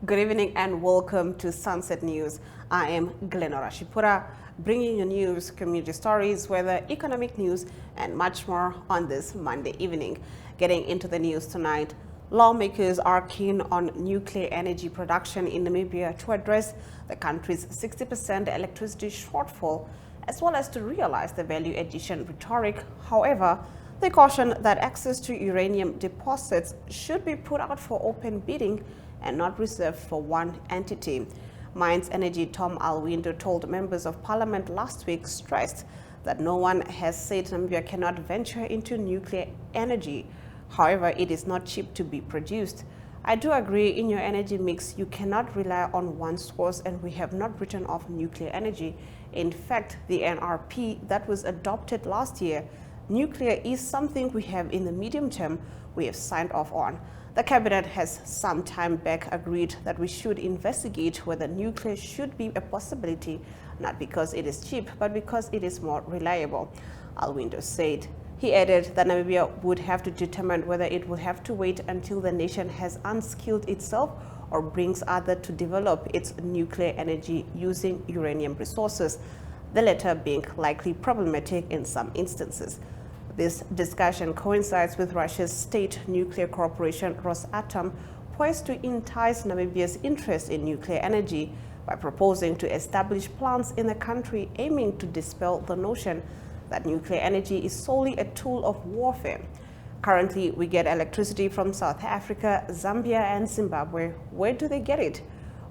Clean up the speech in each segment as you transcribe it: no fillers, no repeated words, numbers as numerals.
Good evening and welcome to Sunset News. I am Glenora Shipura, bringing you news, community stories, weather, economic news, and much more on this Monday evening. Getting into the news tonight, lawmakers are keen on nuclear energy production in Namibia to address the country's 60% electricity shortfall, as well as to realize the value addition rhetoric. However, they caution that access to uranium deposits should be put out for open bidding and not reserved for one entity. Mines Energy Tom Alwindo told members of parliament last week, stressed that no one has said Namibia cannot venture into nuclear energy. However, it is not cheap to be produced. I do agree, in your energy mix, you cannot rely on one source, and we have not written off nuclear energy. In fact, the NRP that was adopted last year, nuclear is something we have in the medium term we have signed off on. The cabinet has some time back agreed that we should investigate whether nuclear should be a possibility, not because it is cheap, but because it is more reliable, Alwindo said. He added that Namibia would have to determine whether it will have to wait until the nation has unskilled itself or brings others to develop its nuclear energy using uranium resources, the latter being likely problematic in some instances. This discussion coincides with Russia's state nuclear corporation Rosatom, poised to entice Namibia's interest in nuclear energy by proposing to establish plants in the country aiming to dispel the notion that nuclear energy is solely a tool of warfare. Currently, we get electricity from South Africa, Zambia, and Zimbabwe. Where do they get it?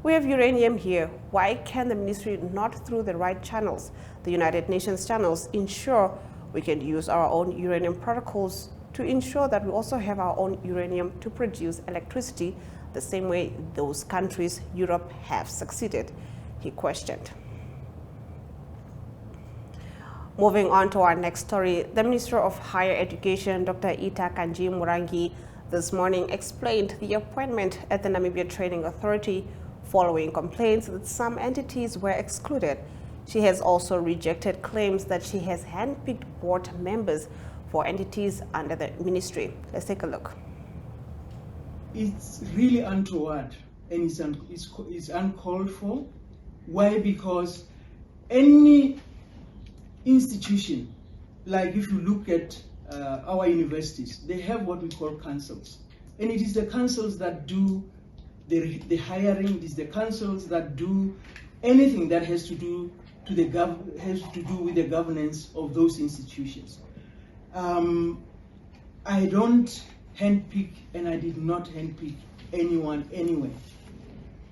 We have uranium here. Why can the ministry not, through the right channels, the United Nations channels, ensure we can use our own uranium protocols to ensure that we also have our own uranium to produce electricity the same way those countries, Europe, have succeeded? He questioned. Moving on to our next story, the Minister of Higher Education, Dr. Ita Kanji Murangi, this morning explained the appointment at the Namibia Training Authority following complaints that some entities were excluded. She has also rejected claims that she has handpicked board members for entities under the ministry. Let's take a look. It's really untoward and it's uncalled for. Why? Because any institution, like if you look at our universities, they have what we call councils. And it is the councils that do the hiring, it is the councils that do anything that has to do with the governance of those institutions. I don't handpick, and I did not handpick anyone anyway,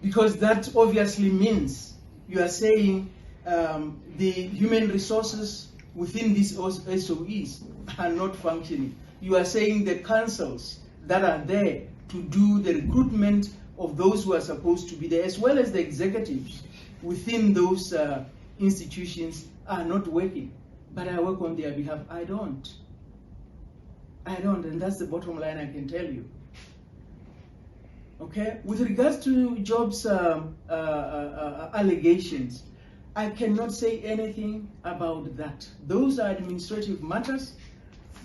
because that obviously means you are saying the human resources within these SOEs are not functioning. You are saying the councils that are there to do the recruitment of those who are supposed to be there, as well as the executives within those institutions, are not working. But I work on their behalf. I don't, and that's the bottom line I can tell you. Okay, with regards to jobs allegations, I cannot say anything about that. Those are administrative matters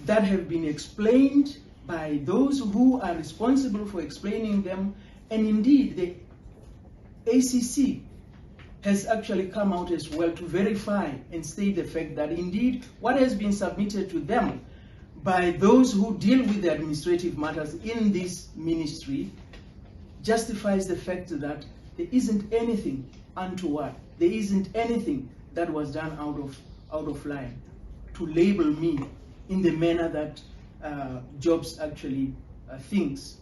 that have been explained by those who are responsible for explaining them, and indeed the ACC has actually come out as well to verify and state the fact that indeed what has been submitted to them by those who deal with the administrative matters in this ministry justifies the fact that there isn't anything untoward. There isn't anything that was done out of line to label me in the manner that Jobs actually thinks.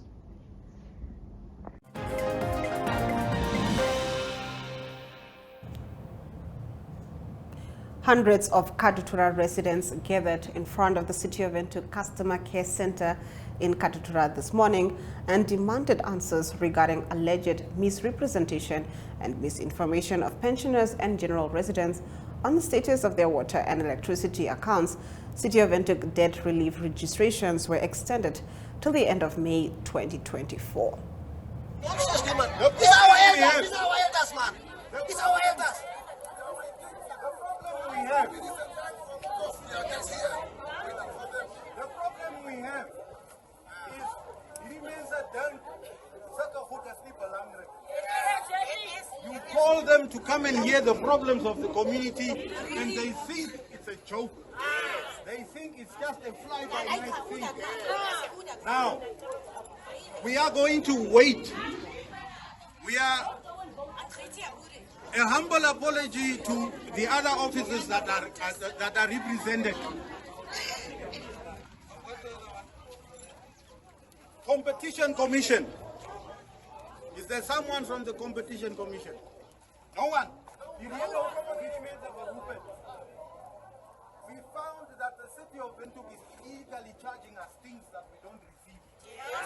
Hundreds of Katutura residents gathered in front of the City of Windhoek Customer Care Center in Katutura this morning and demanded answers regarding alleged misrepresentation and misinformation of pensioners and general residents on the status of their water and electricity accounts. City of Windhoek debt relief registrations were extended till the end of May 2024. It's our elders, man. It's our elders. The problem we have is remains that don't suck a foot asleep along. allow them to come and hear the problems of the community, and they think it's a joke. They think it's just a fly-by-night thing. Now, we are going to wait. We are a humble apology to the other officers that are represented. Competition Commission. Is there someone from the Competition Commission? No one. We found that the city of Windhoek is illegally charging us things that we don't receive.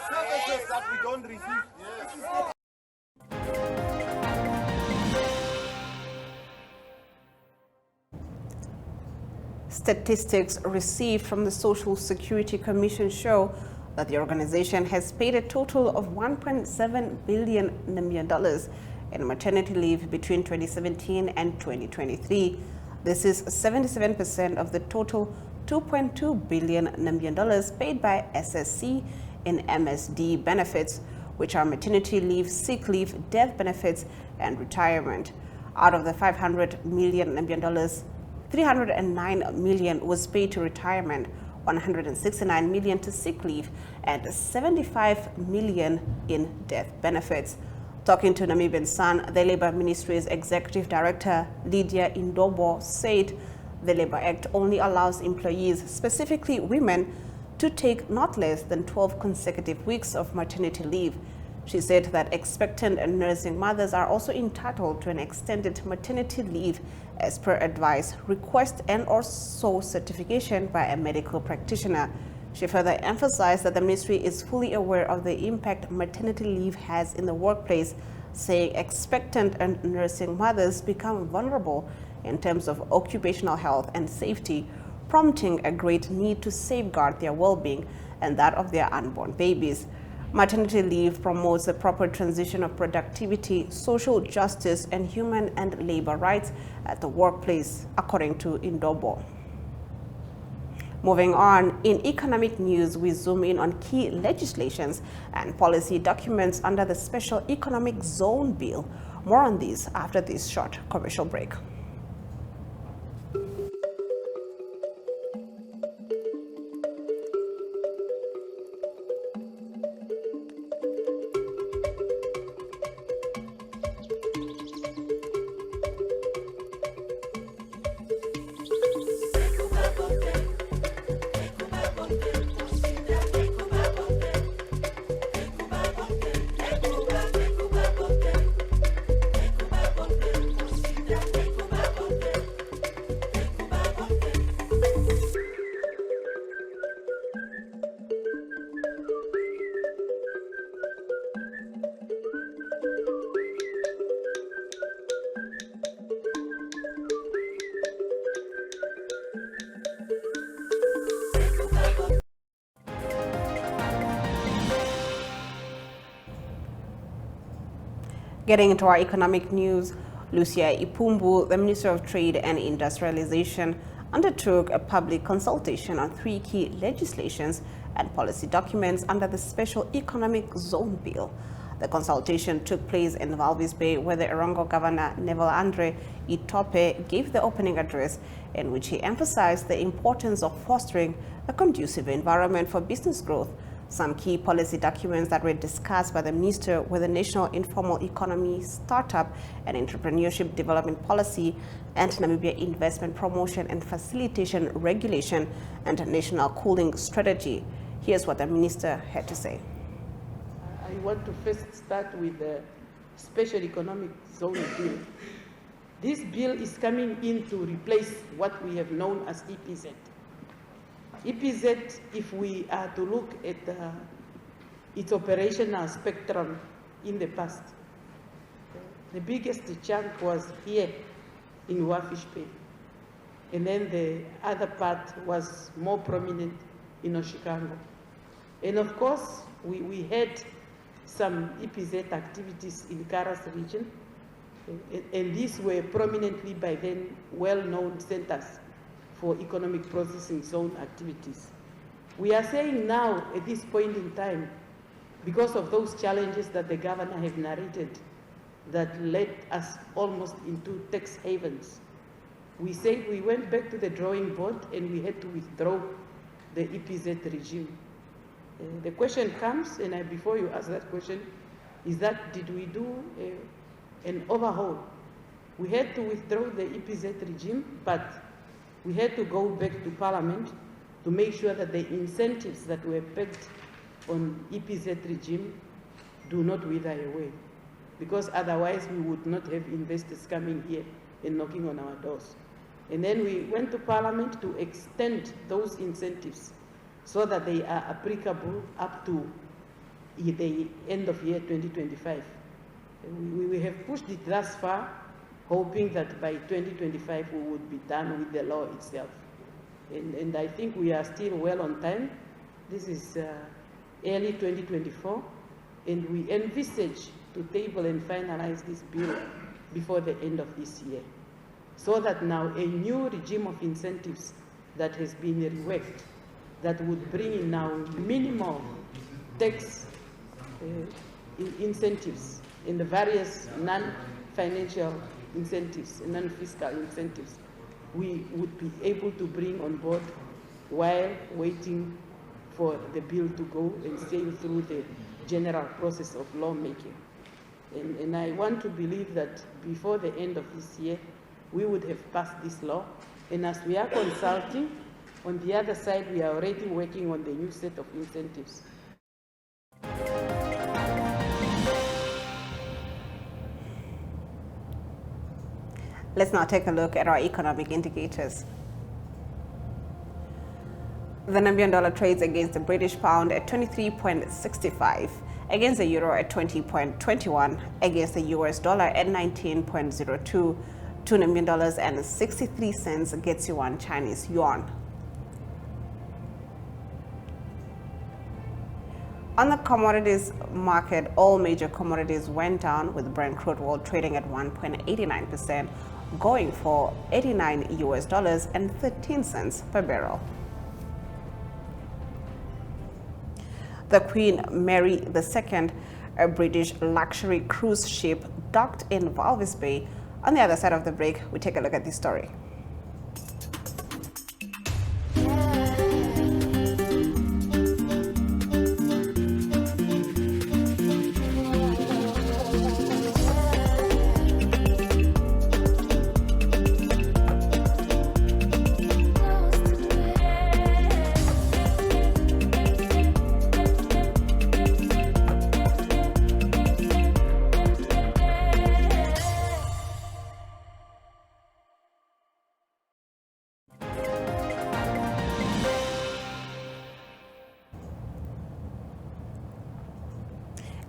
Services that we don't receive. Yes. Statistics received from the Social Security Commission show that the organization has paid a total of $1.7 billion in maternity leave between 2017 and 2023. This is 77% of the total $2.2 billion paid by SSC in MSD benefits, which are maternity leave, sick leave, death benefits, and retirement. Out of the $500 million, $309 million was paid to retirement, $169 million to sick leave, and $75 million in death benefits. Talking to Namibian Sun, the Labour Ministry's Executive Director, Lydia Indobo, said the Labour Act only allows employees, specifically women, to take not less than 12 consecutive weeks of maternity leave. She said that expectant and nursing mothers are also entitled to an extended maternity leave as per advice, request, and/or so certification by a medical practitioner. She further emphasized that the ministry is fully aware of the impact maternity leave has in the workplace, saying expectant and nursing mothers become vulnerable in terms of occupational health and safety, prompting a great need to safeguard their well-being and that of their unborn babies. Maternity leave promotes the proper transition of productivity, social justice, and human and labor rights at the workplace, according to Indobo. Moving on, in economic news, we zoom in on key legislations and policy documents under the Special Economic Zone Bill. More on these after this short commercial break. Getting into our economic news, Lucia Ipumbu, the Minister of Trade and Industrialization, undertook a public consultation on 3 key legislations and policy documents under the Special Economic Zone Bill. The consultation took place in Walvis Bay, where the Erongo Governor Neville Andre Itope gave the opening address, in which he emphasized the importance of fostering a conducive environment for business growth. Some key policy documents that were discussed by the minister were the National Informal Economy, Startup and Entrepreneurship Development Policy, and Namibia Investment Promotion and Facilitation Regulation, and National Cooling Strategy. Here's what the minister had to say. I want to first start with the Special Economic Zone Bill. This bill is coming in to replace what we have known as EPZ. EPZ, if we are to look at its operational spectrum in the past, the biggest chunk was here in Wafish Bay, and then the other part was more prominent in Oshikango. And of course, we had some EPZ activities in Karas region, and these were prominently by then well-known centers for economic processing zone activities. We are saying now, at this point in time, because of those challenges that the governor have narrated, that led us almost into tax havens. We said we went back to the drawing board and we had to withdraw the EPZ regime. The question comes, and before you ask that question, is that did we do an overhaul? We had to withdraw the EPZ regime, but we had to go back to Parliament to make sure that the incentives that were pegged on EPZ regime do not wither away, because otherwise we would not have investors coming here and knocking on our doors. And then we went to Parliament to extend those incentives so that they are applicable up to the end of year 2025. We have pushed it thus far, hoping that by 2025 we would be done with the law itself. And I think we are still well on time. This is early 2024, and we envisage to table and finalize this bill before the end of this year, so that now a new regime of incentives that has been reworked, that would bring in now minimal tax incentives in the various non-financial incentives and non-fiscal incentives, we would be able to bring on board while waiting for the bill to go and sail through the general process of lawmaking. And I want to believe that before the end of this year, we would have passed this law. And as we are consulting, on the other side, we are already working on the new set of incentives. Let's now take a look at our economic indicators. The Namibian dollar trades against the British pound at 23.65, against the euro at 20.21, against the US dollar at 19.02, 2 Namibian dollars and 63 cents gets you 1 Chinese yuan. On the commodities market, all major commodities went down, with Brent crude oil trading at 1.89%, going for $89 and 13 cents per barrel. The Queen Mary II, a British luxury cruise ship, docked in Walvis Bay. On the other side of the break, we take a look at this story.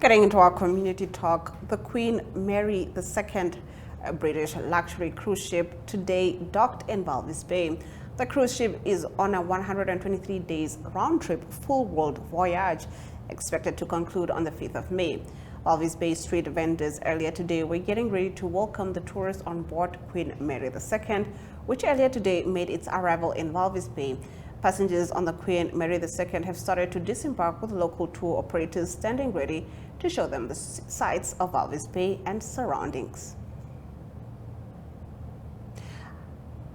Getting into our community talk, the Queen Mary II, a British luxury cruise ship, today docked in Walvis Bay. The cruise ship is on a 123 days round-trip full world voyage, expected to conclude on the 5th of May. Walvis Bay street vendors earlier today were getting ready to welcome the tourists on board Queen Mary II, which earlier today made its arrival in Walvis Bay. Passengers on the Queen Mary II have started to disembark, with local tour operators standing ready to show them the sights of Walvis Bay and surroundings.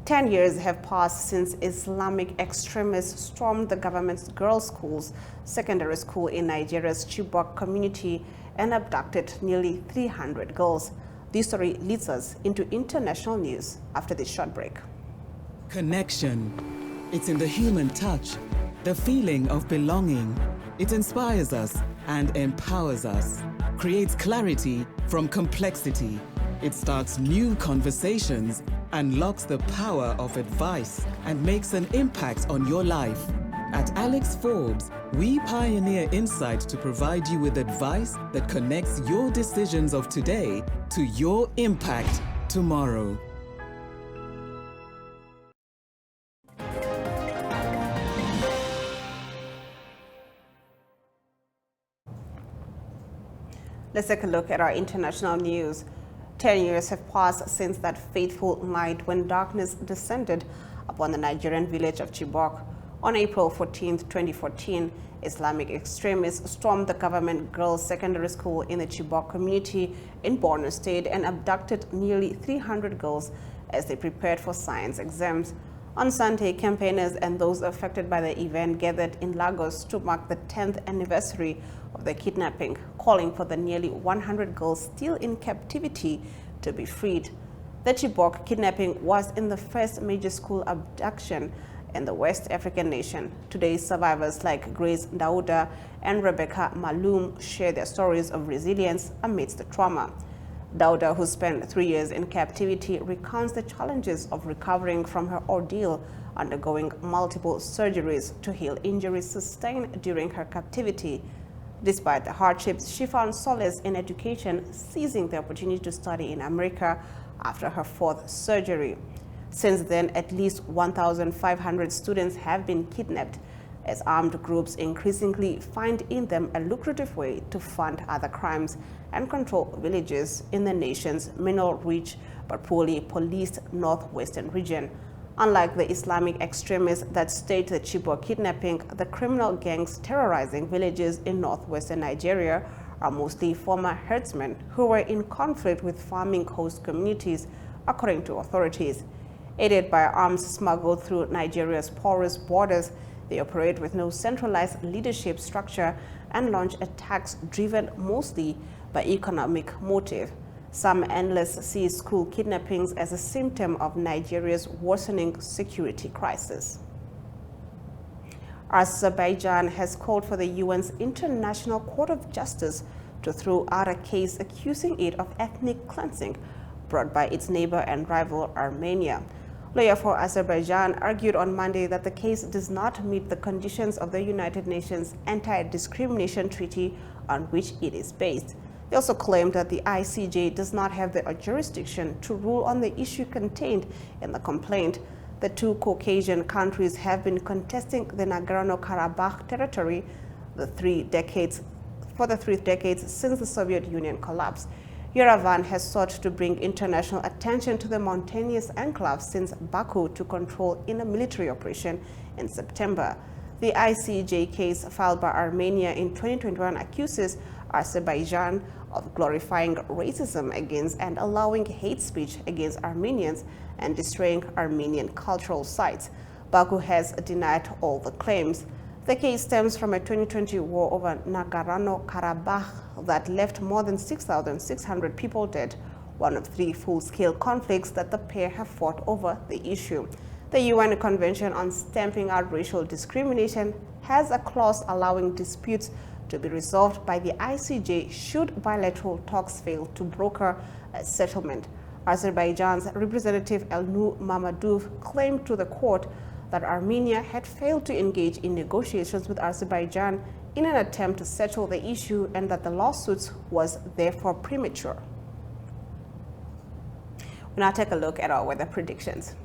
10 years have passed since Islamic extremists stormed the government's girls' schools, secondary school in Nigeria's Chibok community, and abducted nearly 300 girls. This story leads us into international news after this short break. Connection. It's in the human touch, the feeling of belonging. It inspires us and empowers us, creates clarity from complexity. It starts new conversations, unlocks the power of advice, and makes an impact on your life. At Alex Forbes, we pioneer insight to provide you with advice that connects your decisions of today to your impact tomorrow. Let's take a look at our international news. 10 years have passed since that fateful night when darkness descended upon the Nigerian village of Chibok. On April 14, 2014, Islamic extremists stormed the government girls' secondary school in the Chibok community in Borno State and abducted nearly 300 girls as they prepared for science exams. On Sunday, campaigners and those affected by the event gathered in Lagos to mark the 10th anniversary of the kidnapping, calling for the nearly 100 girls still in captivity to be freed. The Chibok kidnapping was in the first major school abduction in the West African nation. Today, survivors like Grace Dauda and Rebecca Malum share their stories of resilience amidst the trauma. Dauda, who spent 3 years in captivity, recounts the challenges of recovering from her ordeal, undergoing multiple surgeries to heal injuries sustained during her captivity. Despite the hardships, she found solace in education, seizing the opportunity to study in America after her 4th surgery. Since then, at least 1,500 students have been kidnapped, as armed groups increasingly find in them a lucrative way to fund other crimes and control villages in the nation's mineral-rich but poorly policed northwestern region. Unlike the Islamic extremists that staged the Chibok kidnapping, the criminal gangs terrorizing villages in northwestern Nigeria are mostly former herdsmen who were in conflict with farming host communities, according to authorities. Aided by arms smuggled through Nigeria's porous borders, they operate with no centralized leadership structure and launch attacks driven mostly by economic motive. Some analysts see school kidnappings as a symptom of Nigeria's worsening security crisis. Azerbaijan has called for the UN's International Court of Justice to throw out a case accusing it of ethnic cleansing brought by its neighbor and rival Armenia. Lawyer for Azerbaijan argued on Monday that the case does not meet the conditions of the United Nations Anti-Discrimination Treaty on which it is based. They also claimed that the ICJ does not have the jurisdiction to rule on the issue contained in the complaint. The two Caucasian countries have been contesting the Nagorno-Karabakh territory for the 3 decades since the Soviet Union collapsed. Yerevan has sought to bring international attention to the mountainous enclave since Baku took control in a military operation in September. The ICJ case filed by Armenia in 2021 accuses Azerbaijan of glorifying racism against and allowing hate speech against Armenians and destroying Armenian cultural sites. Baku has denied all the claims. The case stems from a 2020 war over Nagorno-Karabakh that left more than 6,600 people dead, one of 3 full-scale conflicts that the pair have fought over the issue. The UN Convention on Stamping Out Racial Discrimination has a clause allowing disputes to be resolved by the ICJ should bilateral talks fail to broker a settlement. Azerbaijan's representative Elnur Mamadov claimed to the court that Armenia had failed to engage in negotiations with Azerbaijan in an attempt to settle the issue and that the lawsuits was therefore premature. We'll now take a look at our weather predictions.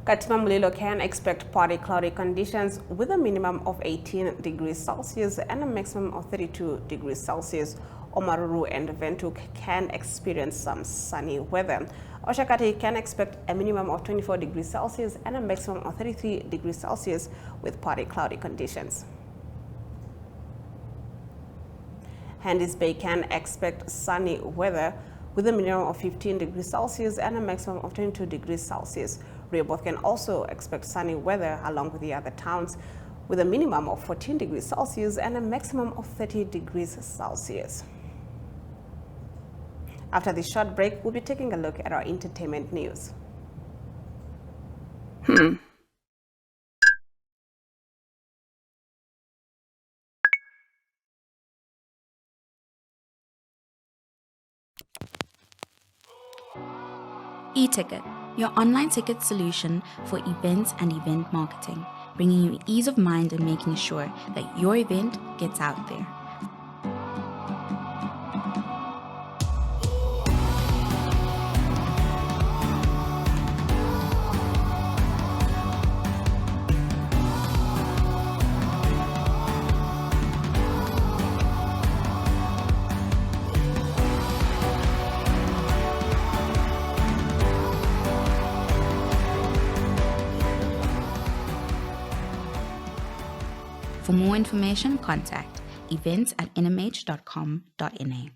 Katima Mulilo can expect partly cloudy conditions with a minimum of 18 degrees Celsius and a maximum of 32 degrees Celsius. Omaruru and Ventuk can experience some sunny weather. Oshakati can expect a minimum of 24 degrees Celsius and a maximum of 33 degrees Celsius with partly cloudy conditions. Handys Bay can expect sunny weather with a minimum of 15 degrees Celsius and a maximum of 22 degrees Celsius. Rehoboth can also expect sunny weather along with the other towns with a minimum of 14 degrees Celsius and a maximum of 30 degrees Celsius. After this short break, we'll be taking a look at our entertainment news. E-Ticket, your online ticket solution for events and event marketing, bringing you ease of mind and making sure that your event gets out there. For more information, contact events@nhh.com.na.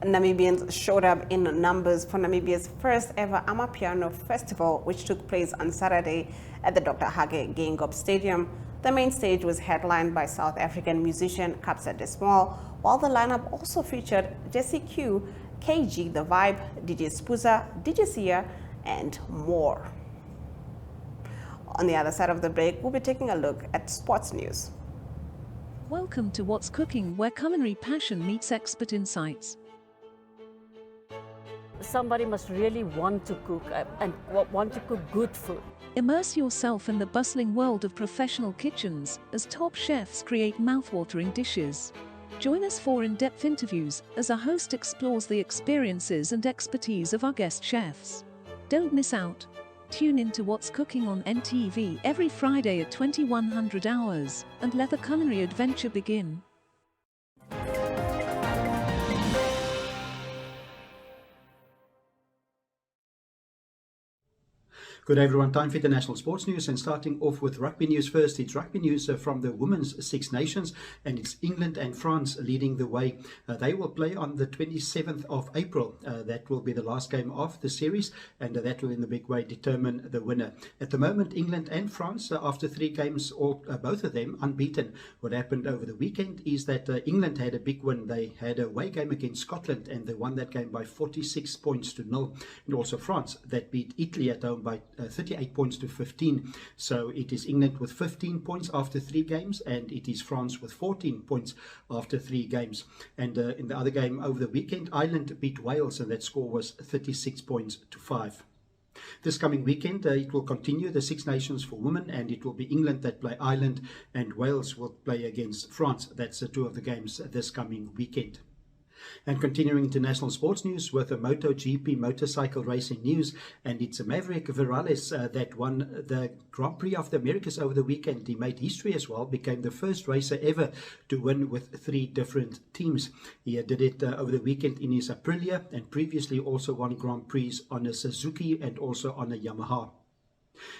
Namibians showed up in numbers for Namibia's first ever Amapiano Festival, which took place on Saturday at the Dr. Hage Geingob Stadium. The main stage was headlined by South African musician Kapsa De Small, while the lineup also featured Jesse Q, KG The Vibe, DJ Spuza, DJ Sia, and more. On the other side of the break, we'll be taking a look at sports news. Welcome to What's Cooking, where culinary passion meets expert insights. Somebody must really want to cook and want to cook good food. Immerse yourself in the bustling world of professional kitchens as top chefs create mouth-watering dishes. Join us for in-depth interviews as our host explores the experiences and expertise of our guest chefs. Don't miss out. Tune in to What's Cooking on NTV every Friday at 2100 hours and let the culinary adventure begin. Good day everyone, time for international sports news, and starting off with rugby news first. It's rugby news from the Women's Six Nations, and it's England and France leading the way. They will play on the 27th of April. That will be the last game of the series, and that will in a big way determine the winner. At the moment, England and France, after 3 games, both of them unbeaten. What happened over the weekend is that England had a big win. They had a away game against Scotland, and they won that game by 46 points to 0. And also France, that beat Italy at home by 38 points to 15. So it is England with 15 points after 3 games, and it is France with 14 points after 3 games. And in the other game over the weekend, Ireland beat Wales, and that score was 36 points to 5. This coming weekend, it will continue the Six Nations for women, and it will be England that play Ireland, and Wales will play against France. That's 2 of the games this coming weekend. And continuing international sports news with a MotoGP motorcycle racing news, and it's a Maverick Virales that won the Grand Prix of the Americas over the weekend. He made history as well, became the first racer ever to win with 3 different teams. He did it over the weekend in his Aprilia, and previously also won Grand Prix on a Suzuki and also on a Yamaha.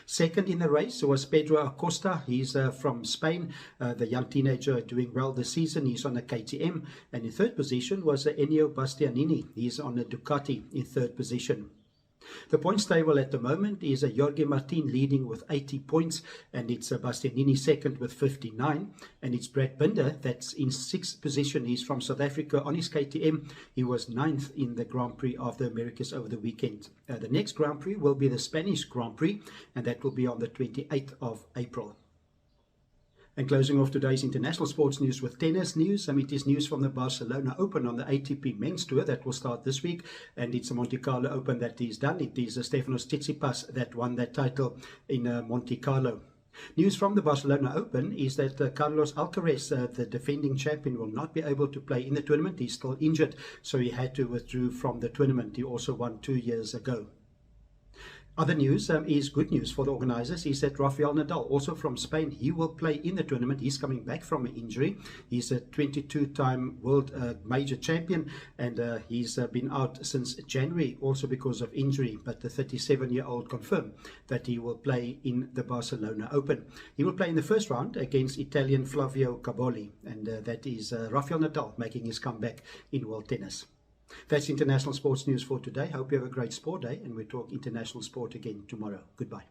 Second in the race was Pedro Acosta. He's from Spain, the young teenager doing well this season. He's on a KTM. And in third position was Ennio Bastianini. He's on a Ducati in third position. The points table at the moment is Jorge Martin leading with 80 points, and it's Bastianini second with 59, and it's Brad Binder that's in 6th position. He's from South Africa on his KTM. He was 9th in the Grand Prix of the Americas over the weekend. The next Grand Prix will be the Spanish Grand Prix, and that will be on the 28th of April. And closing off today's international sports news with tennis news. It is news from the Barcelona Open on the ATP Men's Tour that will start this week, and it's a Monte Carlo Open that is done. It is Stefanos Tsitsipas that won that title in Monte Carlo. News from the Barcelona Open is that Carlos Alcaraz, the defending champion, will not be able to play in the tournament. He's still injured, so he had to withdraw from the tournament. He also won 2 years ago. Other news is good news for the organizers, is that Rafael Nadal, also from Spain, he will play in the tournament. He's coming back from an injury. He's a 22-time world major champion, and he's been out since January also because of injury. But the 37-year-old confirmed that he will play in the Barcelona Open. He will play in the first round against Italian Flavio Caboli, and that is Rafael Nadal making his comeback in world tennis. That's international sports news for today. Hope you have a great sport day, and we'll talk international sport again tomorrow. Goodbye.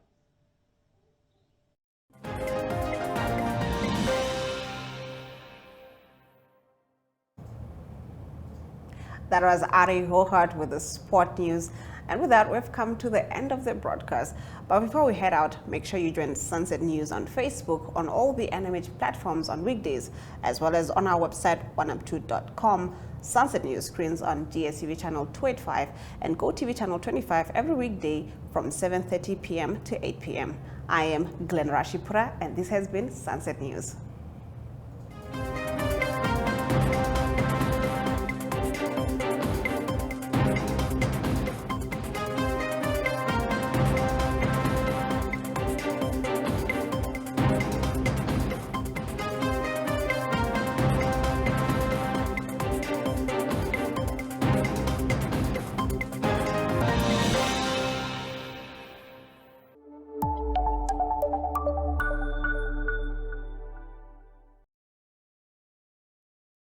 That was Ari Hohart with the sport news. And with that, we've come to the end of the broadcast. But before we head out, make sure you join Sunset News on Facebook, on all the NMH platforms on weekdays, as well as on our website, oneup2.com. Sunset News screens on DSTV channel 285 and GoTV channel 25 every weekday from 7:30 p.m. to 8 p.m. I am Glenora Shipura, and this has been Sunset News.